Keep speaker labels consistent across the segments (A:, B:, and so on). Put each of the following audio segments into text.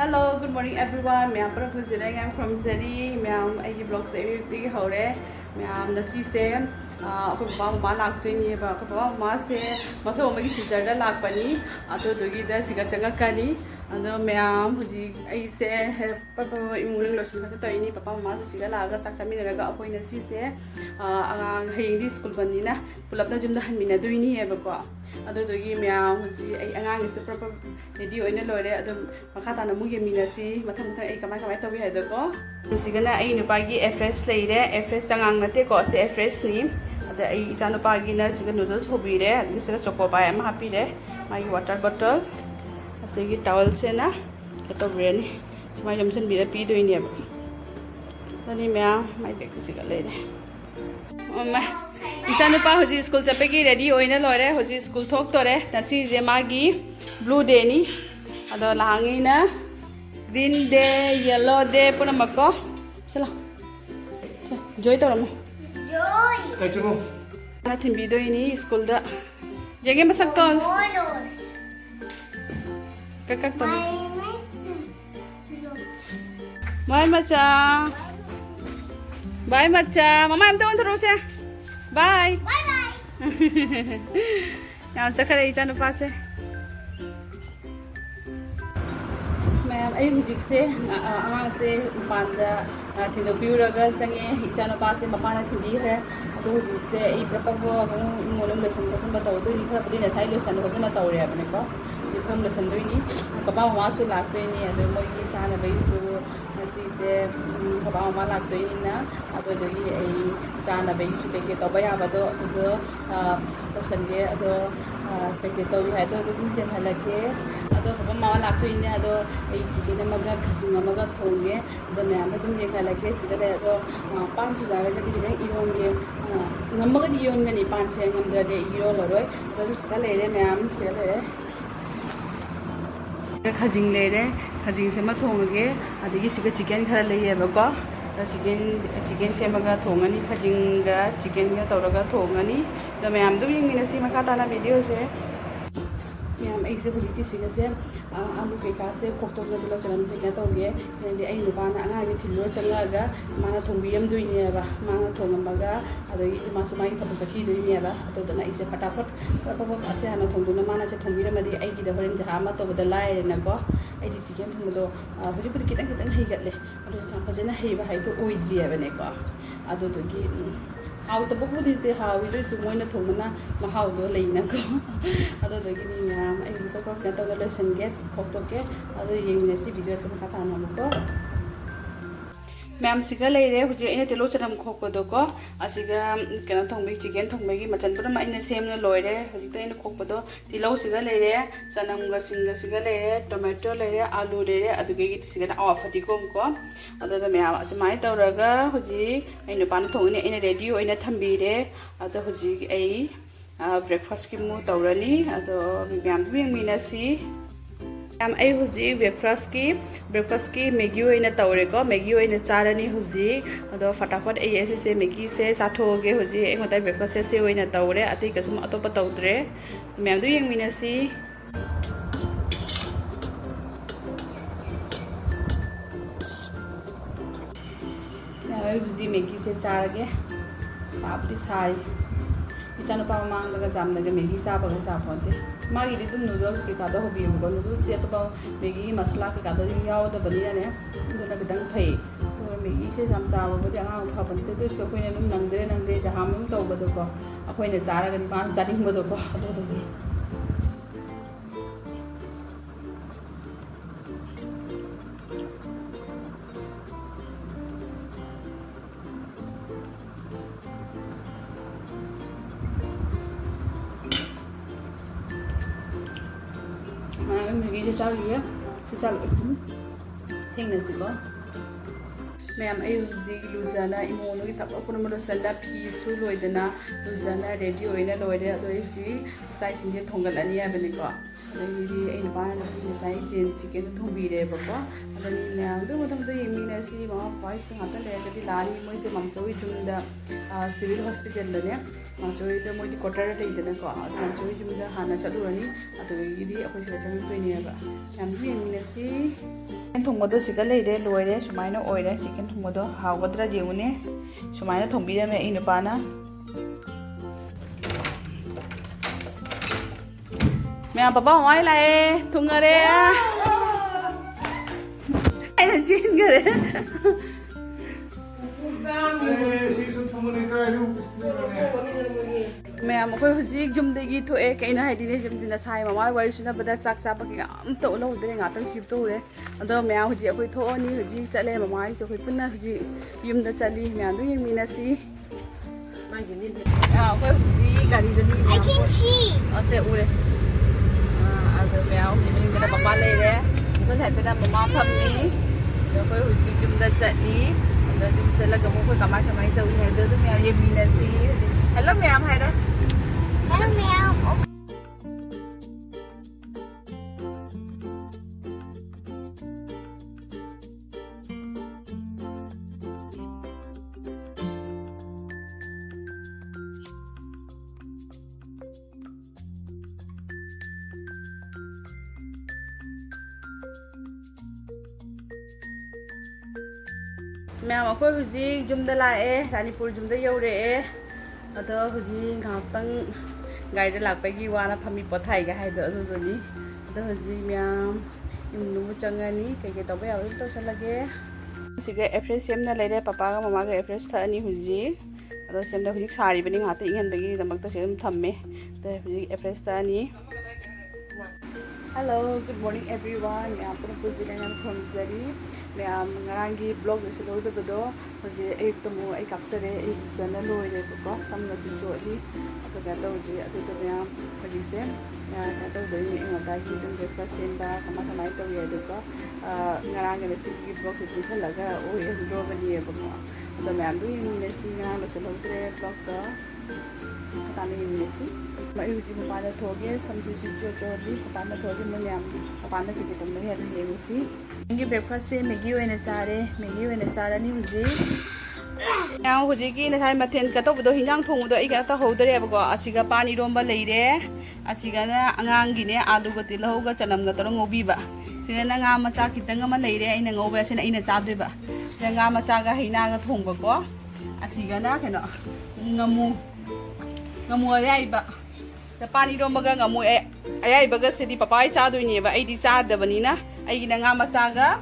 A: Hello, good morning everyone. I'm from Zeri. I'm vlog से हो रहे मैं नसी से अको बाबा मा लाक्तोइनी बा अको बाबा मा से मथो अमगी सिस्टर लाक्पनी अतो दोगी दा सिगा चंगकनी अदो मैम हुजी ऐसे पापा इमुंग लोसन खा तोइनी पापा मा सिगा लागा चाक चामिनरगा अपोइ नसी से हयेंगी स्कूल बनिना पुलपना जुमदा हनमिना दोइनी हेबको अदो दोगी मैम हुजी ऐ अंगांग से पापा रेडी ओइना लोरे अदो मखा ताना मु येमिनासी मथम मथम ऐ कमाय कमाय तोबि हेदको सिगना ऐ नुपागी एफ्रेश लेरे एफ्रेश चंगांग नते को से एफ्रेश नि अदा ऐ इचा नुपागी ना सिगा नूडल्स होबिरे अदि सिगा चोकोबाय अमा हापिरे मागी वाटर बॉटल असेगी टॉवल से ना कतोब्रेनी समाय जमसन बिरे पी दोइने अब तनी मैम माय बैग सिगा लेरे ओमा इचा नुपा हुजी स्कूल चपेगी रेडी ओइना लोरे हुजी स्कूल थोक तोरे नसी जे मागी ब्लू डे नि अदो लांगिना ग्रीन डे येलो डे पुनमको चलो जोय तोरमो जोय कचमो ना थिंबी दोइनी स्कूल दा जेगे मसक तो ककक तो बाय मचा मम्मा हम तो थोरो से बाय बाय यार चखरे इचा नुपा से मैम आई हुजिक से आंग से पांदा थिंदो पिउरगा संगे इचा नुपा से मपाना थिंबी है तो हुजिक से ई प्रपबो मोलम लेसन बसन बताओ तो नि खरा पदिना साइ लेसन बसन तौरे अपने को जिखम लेसन दोइनी पापा मामा सु लाक्तोइनी अदो मोइगी चाना बैसु मसी से पापा मामा लाक्तोइनी ना अदो दोगी ऐ चाना बैसु के तोबा याबदो अदो तोसनगे अदो के तौरी है तो दुम जेन हलके अदो पापा मामा लाक्तोइनी अदो ऐ चिकेन मगा खजिंग मगा थोंगे अदो मैम दुम जे हलके सिदा अदो पान सु जागा दि दि इरोंगे नमगा दि योंगनी पान से ngमद्रदे इरो लरोय अदो सिदा लेरे मैम से लेरे खजिंग लेरे खजिंग से मा थोंगे अदगी सिगा चिकेन खरा लेयेबको चिकेन से मगा थोंगनी खजिंगा चिकेन गा तौरगा थोंगनी द मैम दु यंगिनसी मका ताना वीडियो से मैम ऐसे हुजिकी सिगा से आलू केका से कोक्टोग दिलो चलन के तौगे नेदि ऐ नुबाना अंगागे थिलो चंगागा माना थोंबियम दुइनेबा माना थोंगमगा अदगी मासु माई थप सखी दुइनेबा अतोदना ऐसे फटाफट पप असे हाना थोंदुना माना से थोंबिरमदि ऐगी द होरेन जहामा तोबदा लायनको ऐदि चिकेन थोंबदो हुजिपुद कितन कितन हेगतले अदो सा फजना हेबा हाइतो ओइद्रियबनेको अदोदगी हाउ तो बहुत ही हाउ इधर सुमोइना थोमना महाउ दो लेइनाको अदोदगी नि मैम आई तो को तो लेसन गेट खोटोके अदो येंगनेसी वीडियो से खता नमको मैम सिगा लेरे हुजे इने तेलो चरम खोपदो को असिगा केना थोंबे चिकेन थोंबेगी मचन पुरा माइने सेमना लोइरे हुजिता इने खोपदो तिलो सिगा लेरे चनमगा सिंगा सिगा लेरे टोमेटो लेरे आलू लेरे अदुगेगी सिगा आवा फटिकोम को अदो मैम असमाइ तौरगा हुजी इने पान थोंगने इने रेडी ओइना थंबीरे अदो हुजी ऐ ब्रेकफास्ट की मु तौरनी अदो मैम बिंगमिनासी मैम आई हुजी ब्रेकफास्ट की मैगी ओइना तौरेको मैगी ओइना चारनी हुजी अदो फटाफट ऐ से मैगी से चाथोगे हुजी एंगोता ब्रेकफास्ट से ओइना तौरे अति कसुम अतोप तौद्रे मैम दु यंगमिनासी आई हुजी मैगी से चारगे साबदी साई इचा नुपा मांगलगा जामनगा मैगी चाबगा चाफोते मागी दि दुम नूडल्स के कादो होबियो नूडल्स से तो मैगी मसाला के कादो याव द बनिया ने दुना गदंग फै तो मैगी से जाम चाबो बदि अंगा फाबनते तो सो कोइने दुम नंगदे जहाम तौबदो को अखोइने चारगा नि मान जानिंगबदो को अदोदि मैगी से चालिए से चल थेंगनसिको मैम आई हुजी लुजाना इमोनोगी तप पुनम लोसना फीसु लोइदना लुजाना रेडी ओइना लोइरे अदो हुजी साइ सिंगे थोंगलानी आबनिको ꯑꯗꯒꯤꯗꯤ ꯑꯩ ꯅꯨꯄꯥꯅ ꯉꯁꯥꯏ ꯆꯤꯛꯀꯟꯗꯣ ꯊꯣꯡꯕꯤꯔꯦꯕꯀꯣ ꯑꯗꯒꯤ ꯃꯌꯥꯝꯗꯨ ꯃꯊꯪꯗ ꯌꯦꯡꯃꯤꯟꯅꯁꯤ ꯃꯃꯥ ꯕꯕꯥꯁꯤꯡ ꯉꯥꯛꯇꯪ ꯂꯩꯔꯒꯗꯤ ꯂꯥꯛꯑꯅꯤ ꯃꯣꯏꯁꯦ ꯃꯝꯆꯧꯒꯤ ꯌꯨꯝꯗ ꯁꯤꯚꯤꯜ ꯍꯣꯁꯄꯤꯇꯥꯜꯗꯅꯦ ꯃꯝꯆꯧꯒꯤꯗ ꯃꯣꯏꯗꯤ ꯀ꯭ꯋꯥꯇꯔ ꯂꯩꯗꯅꯀꯣ ꯑꯗꯨ ꯃꯝꯆꯧꯒꯤ ꯌꯨꯝꯗ ꯍꯥꯟꯅ ꯆꯠꯂꯨꯔꯅꯤ ꯑꯗꯨꯗꯒꯤꯗꯤ ꯑꯩꯈꯣꯏ ꯁꯤꯗ ꯆꯪꯉꯛꯇꯣꯏꯅꯦꯕ ꯃꯌꯥꯝꯗꯨ ꯌꯦꯡꯃꯤꯟꯅꯁꯤ ꯆꯤꯛꯀꯟ ꯊꯣꯡꯕꯗꯣ ꯁꯤꯗ ꯂꯩꯔꯦ ꯂꯣꯏꯔꯦ ꯁꯨꯃꯥꯏꯅ ꯑꯣꯏꯔꯦ ꯆꯤꯛꯀꯟ ꯊꯣꯡꯕꯗꯣ ꯍꯥꯎꯒꯗ꯭ꯔꯥ ꯌꯦꯡꯉꯨꯅꯦ ꯁꯨꯃꯥꯏꯅ ꯊꯣꯡꯕꯤꯔꯝꯃꯦ ꯑꯩ ꯅꯨꯄꯥꯅ mẹ bà bảo ai lại thùng ở đây ai là chín cái đấy mẹ mà khơi gì zum đây ghi thôi cái này đi đây zum đi là sai mà mai quay xuống bây giờ sắc sắc cái ấm tổ lâu đây ngã tới kịp tôi đấy đó mẹ hồi gì khơi thôi ni hồi gì chạy lên mà mai cho khơi phân na hồi gì zum đã chạy đi mẹ đuôi mình là gì mai cái gì khơi gì cái gì đi I can see sẽ u đây ಅದು ಮ್ಯಾವ್ ನಿಮ್ಮಿಂದ ಪಪ್ಪ ಲೈರೆ so ಹತ್ತಿರ ಮಮ್ಮ ಫಮ್ನಿ ꯑꯩꯈꯣꯏ ꯍꯧꯖꯤꯛ ꯌꯨꯝꯗ ꯆꯠꯂꯤ ꯑꯗ ꯌꯨꯝ ꯆꯠꯂꯒ ꯑꯃꯨꯛ ꯑꯩꯈꯣꯏ ꯀꯃꯥꯏ ꯇꯧꯏ ꯍꯥꯏꯕꯗꯣ ꯑꯗꯨꯝ ꯃꯌꯥꯝ ꯌꯦꯡꯃꯤꯟꯅꯁꯤ ꯍꯦꯜꯂꯣ ꯃꯌꯥꯝ ꯍꯥꯏꯔꯣ ꯍꯦꯜꯂꯣ ꯃꯌꯥꯝ mẹ mà khôi huji yumda lae Ranipur yumda yore ado huji ngakhtang gai da lakpagi wana phami pothai ga haido ado ni ado huji mya yumnu changani ke toba yaw to salage siga fresh semna leire papa ga mama ga fresh thani huji ado semna huji sari bani ngate ingan bagi damak ta sem thamme ta huji fresh thani Hello, good morning everyone. I am from Zari. I am ngarangi blog is load of the door. Was a tomo a capsule, a zanalo, some was enjoyed. I took a doji, I took a yam for the same. I told the name of that hidden breakfast in back, a mathematical yaduka. Narang and a city block with the laga, oh, you drove a year before. The man doing in a singer, was a local doctor. Mà yêu chị một bạn thổi cái xong rồi chị cho đi bạn đã thổi cái mấy em bạn đã kịp tụi mình hết rồi mình xí cái breakfast mình yêu anh sao đó như gì nào hồi gì này thay mà thiên cái tóc đồ hình dáng thùng đồ ấy cái tao hầu tới đây bao asiga pani romba lấy đấy asiga na angang gini alu cái tilo hầu cái chanam cái tao ngobi ba xin na ngam mà cha kita ngam mà lấy đấy anh ngầu về xin anh na cha đấy ba nên ngam mà cha cái hình na cái thùng bao asiga na cái nó ngamu ai ba pani rombaga ngamu ai baga sidi papai cha doini ba ai di cha da bani na ai gi nga ma cha ga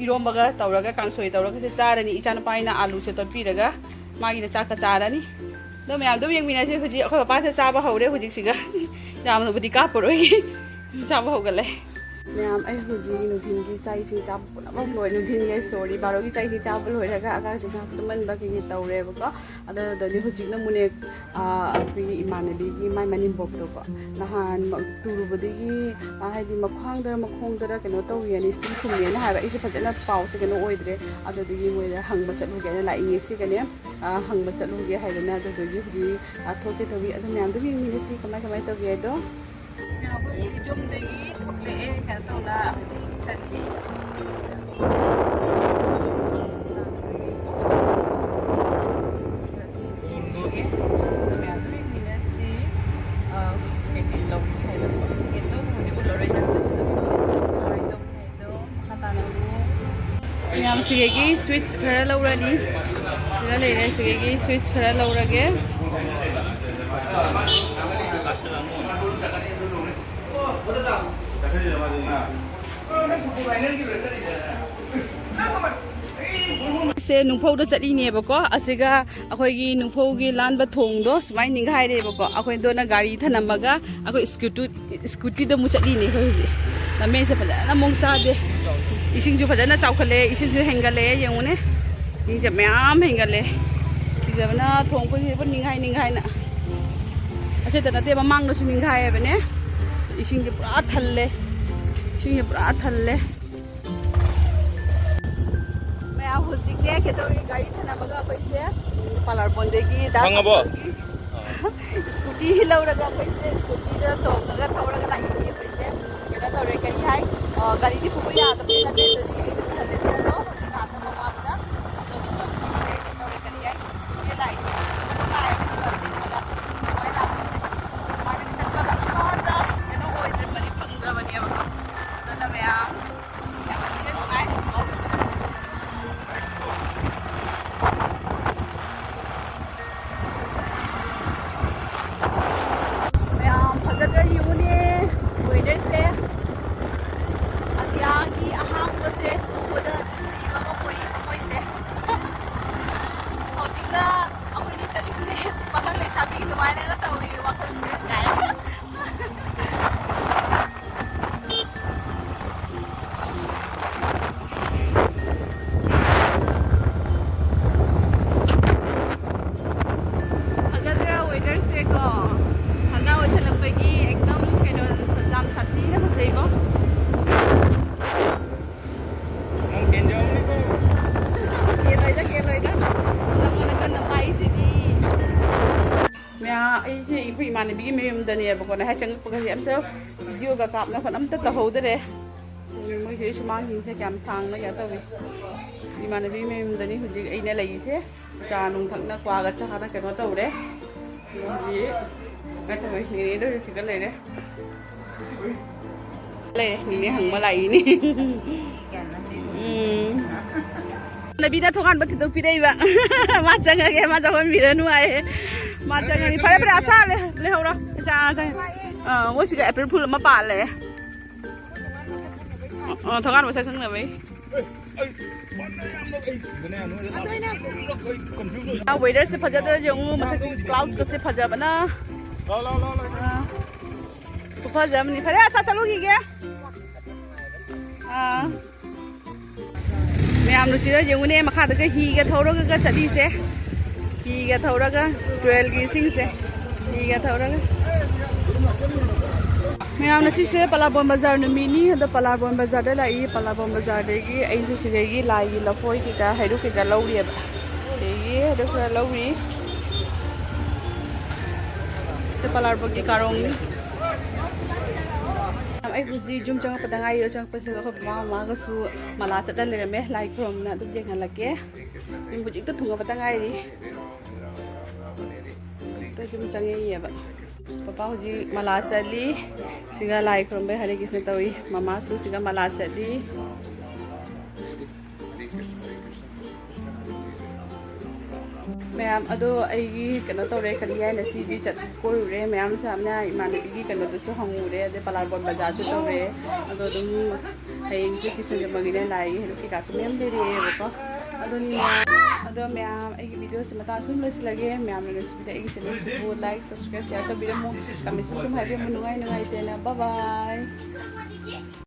A: irombaga tawraga kangsoi tawraga se cha rani ichana pai na alu se to piraga magi na cha ka cha rani do me am do yeng mina se huji akhoi papa se cha ba hore huji siga yam no budi ka poroi cha ba hogale Ma'am, I would you think size in chap loi nu thin ye sorry baro gi chai chap loi ra ga ga jing ha man ba ki taw re ba ko ada da ni hujik na mune api emanabigi mai manin bok to ko na han turu bodi gi ha di makhang da keno taw ye ni sti khum ye na ha ba I se phajana paw se keno oidre ada di gi moi hang ba chalu ge na la I se ke ne hang ba chalu ge ha na da gi gi thoke to gi ada ma'am do mi ni si kamai to ge do Jom dari thokle kata na chani Yang sigegi switch khara laurani sila lere sigegi switch khara laurage se nungfau do chali ne bako asiga akhoi gi nungfau gi lanba thong do sumai ninghai re bako akhoi do na gari thanamaga akhoi scooty do mu chali ne khoi ji na men se pada na mong sa de ising ju pada na chaukhale ising ju hengale yengune ni je myam hengale ki jabna thong ko ji ninghai na ase ta na te mamang do ninghai ba ne ising ji pura thalle मैं आप हो सिक्के के तो ये गाड़ी था ना बगा पैसे पालर बंदे की स्कूटी ही लग रहा पैसे स्कूटी तो लगा था लगा लगी पैसे ꯇꯧꯔꯦ ꯀꯔꯤ ꯍꯥꯏ ꯒꯥꯔꯤꯗꯤ ꯄꯨꯕ ꯌꯥꯗꯕꯅꯤꯅ ꯕꯦꯠꯇꯗꯤ ꯑꯩꯅ ꯄꯨꯍꯜꯂꯦ ꯑꯗꯨꯅꯀꯣ ꯍꯧꯖꯤꯛ ꯉꯥꯛꯇ ꯃꯃꯥꯡꯗ ꯑꯗꯨꯒ ꯍꯧꯖꯤꯛꯁꯦ ꯀꯩ ꯇꯧꯔꯦ ꯀꯔꯤ ꯍꯥꯏ ꯁ꯭ꯀꯨꯜꯗ ꯂꯥꯛꯏꯅꯦ ꯅꯨꯡꯉꯥꯏꯕꯅꯦꯕ ꯑꯁꯦꯡꯕꯗ ꯑꯗꯨꯃꯥꯏꯅ ꯂꯥꯛꯄꯁꯦ ꯁꯨꯃꯥꯏꯅ ꯆꯠꯄꯗ ꯑꯃꯠꯇ ꯀꯩꯅꯣ ꯑꯣꯏꯗ꯭ꯔꯕꯅꯤ ꯐꯪꯗ꯭ꯔꯕꯅꯦꯕꯀꯣ ꯑꯗꯨꯅ ꯃꯌꯥꯝ ꯌꯥꯝ ꯊꯤꯅ ꯅꯨꯡꯉꯥꯏ ꯃꯌꯥꯝ ꯐꯖꯗ꯭ꯔ ꯌꯦꯡꯉꯨꯅꯦ ꯋꯦꯗꯔꯁꯦ ꯑꯇꯤꯌꯥꯒꯤ ꯑꯍꯥꯡꯕꯁꯦ ꯎꯕꯗ ꯅꯨꯡꯁꯤꯕ ꯑꯃ ꯄꯣꯛꯏ ꯊꯃꯣꯏꯁꯦ ꯍꯧꯖꯤꯛꯇ ꯑꯩꯈꯣꯏꯅꯤ ꯆꯠꯂꯤꯁꯦ ꯄꯥꯈꯪ ꯂꯩꯁꯥꯕꯤ ꯑꯗꯨꯃꯥꯏꯅꯒ ꯇꯧꯏ ꯋꯥꯈꯜꯁꯦ ꯀꯥꯏ ꯐꯖꯗ꯭ꯔ ꯋꯦꯗꯔꯁꯦ ꯀꯣ ꯁꯟꯗꯥ ꯑꯣꯏꯁꯜꯂꯛꯄꯒꯤ एकदम ꯀꯩꯅꯣ ꯌꯥꯝ ꯁꯥꯊꯤꯅ ꯐꯖꯩꯀꯣ ꯀꯦꯂꯣꯏꯗ ꯅꯪꯉꯣꯟꯗ ꯀꯟꯅ ꯄꯥꯏꯁꯤꯗꯤ ꯃꯌꯥꯝ ꯑꯩꯁꯦ ꯑꯩꯈꯣꯏ ꯏꯃꯥꯟꯅꯕꯤꯒꯤ ꯃꯌꯨꯝꯗꯅꯦꯕꯀꯣ ꯉꯁꯥꯏ ꯆꯪꯉꯛꯄꯒꯁꯦ ꯑꯝꯇ ꯚꯤꯗꯤꯑꯣꯒ ꯀꯥꯞꯅ ꯈꯣꯠꯅ ꯑꯝꯇ ꯇꯧꯍꯧꯗꯔꯦ ꯃꯣꯏꯁꯦ ꯁꯨꯃꯥꯡꯁꯤꯡꯁꯦ ꯀꯌꯥꯝ ꯁꯥꯡꯅ ꯀꯩꯅꯣ ꯇꯧꯋꯤ ꯏꯃꯥꯟꯅꯕꯤꯒꯤ ꯃꯌꯨꯝꯗꯅꯤ ꯍꯧꯖꯤꯛ ꯑꯩꯅ ꯂꯩꯔꯤꯁꯦ ꯆꯥ ꯅꯨꯡ ꯊꯛꯅ ꯀ꯭ꯋꯥꯒ ꯆꯥꯅ ꯀꯩꯅꯣ ꯇꯧꯔꯦ ꯍꯧꯖꯤꯛ ꯀꯩꯅꯣ ꯇꯧꯋꯤ ꯅꯦꯅꯦꯗ ꯍꯧꯖꯤꯛꯀ ꯂꯩꯔꯦ ꯅꯦꯅꯦ ꯍꯪꯕ ꯂꯥꯛꯏꯅꯤ ꯅꯕꯤꯅ ꯊꯣꯡꯒꯥꯟꯕ ꯊꯤꯗꯣꯛꯄꯤꯔꯛꯏꯕ ꯃꯥ ꯆꯪꯉꯒꯦ ꯃꯥ ꯆꯪꯍꯟꯕꯤꯔꯅꯨ ꯍꯥꯏꯌꯦ ꯃꯥ ꯆꯪꯉꯅꯤ ꯐꯔꯦ ꯐꯔꯦ ꯑꯁꯥ ꯂꯩꯍꯧꯔꯣ ꯆꯪꯉꯦ ꯃꯣꯏꯁꯤꯒ ꯑꯦꯄ꯭ꯔꯤꯜ ꯐꯨꯜ ꯑꯃ ꯄꯥꯜꯂꯦ ꯊꯣꯡꯒꯥꯟ ꯃꯁꯛ ꯈꯪꯅꯕꯩ ꯋꯦꯗꯔꯁꯦ ꯐꯖꯗ꯭ꯔ ꯌꯦꯡꯉꯨ ꯃꯊꯛꯇ ꯀ꯭ꯂꯥꯎꯗꯀꯁꯦ ꯐꯖꯕꯅ ꯐꯖꯕꯅꯤ ꯐꯔꯦ ꯑꯁꯥ ꯆꯠꯂꯨꯈꯤꯒꯦ ꯃꯌꯥꯝ ꯅꯨꯡꯁꯤꯔ ꯌꯦꯡꯉꯨꯅꯦ ꯃꯈꯥꯗꯒ ꯍꯤꯒ ꯊꯧꯔꯒ ꯆꯠꯂꯤꯁꯦ ꯍꯤꯒ ꯊꯧꯔꯒ ꯇꯨꯔꯦꯜꯒꯤ ꯏꯁꯤꯡꯁꯦ ꯍꯤꯒ ꯊꯧꯔꯒ ꯃꯌꯥꯝꯅ ꯁꯤꯁꯦ ꯄꯂꯥꯕꯣꯟ ꯕꯖꯥꯔ ꯅꯨꯃꯤꯠꯅꯤ ꯑꯗꯣ ꯄꯂꯥꯕꯣꯟ ꯕꯖꯥꯔꯗ ꯂꯥꯛꯏ ꯄꯂꯥꯕꯣꯟ ꯕꯖꯥꯔꯗꯒꯤ ꯑꯩꯁꯨ ꯁꯤꯗꯒꯤ ꯂꯥꯏꯒꯤ ꯂꯐꯣꯏ ꯀꯩꯀꯥ ꯍꯩꯔꯨꯛ ꯀꯩꯀꯥ ꯂꯧꯔꯤꯑꯕ ꯑꯗꯒꯤ ꯍꯩꯔꯨꯛ ꯈꯔ ꯂꯧꯔꯤ ꯁꯤ ꯄꯂꯥꯕꯣꯟꯒꯤ ꯀꯥꯔꯣꯡꯅꯤ ꯑꯩ ꯍꯧꯖꯤꯛ ꯌꯨꯝ ꯆꯪꯉꯛꯄꯗ ꯉꯥꯏꯔꯤꯕ ꯆꯪꯉꯛꯄꯁꯤꯗ ꯑꯩꯈꯣꯏ ꯃꯃꯥ ꯃꯃꯥꯒꯁꯨ ꯃꯂꯥ ꯆꯠꯂ ꯂꯩꯔꯝꯃꯦ ꯂꯥꯏ ꯈꯨꯔꯨꯝꯅ ꯑꯗꯨꯝ ꯌꯦꯡꯍꯜꯂꯛꯀꯦ ꯌꯨꯝ ꯍꯧꯖꯤꯛꯇ ꯊꯨꯡꯉꯕꯗ ꯉꯥꯏꯔꯤ ꯌꯨꯝ ꯆꯪꯉꯛꯏꯑꯕ ꯄꯄꯥ ꯍꯧꯖꯤꯛ ꯃꯂꯥ ꯆꯠꯂꯤ सिगा लाई खुरम हरे कृष्ण तौरी ममासु सिगा मला चली मैम अदो अगी कनो तौरे करी है नसीदी चट कोरुरे मैम सामने इमानबीगी कनो दसु हंगुरे अदे पलारबोन बाजार सु तौरे अदो दुम हयेंग से कृष्ण जमगिने लाई हेरो की कासु मैम देरे बको अदोनी अदो मैम अगी वीडियो से मता सुम लस लगे मैम ने रेसिपी अगी से लाइक सब्सक्राइब शेयर तो बिरमु कमेंट तुम हाइबे मुनुगाई नुगाई तेना बाय बाय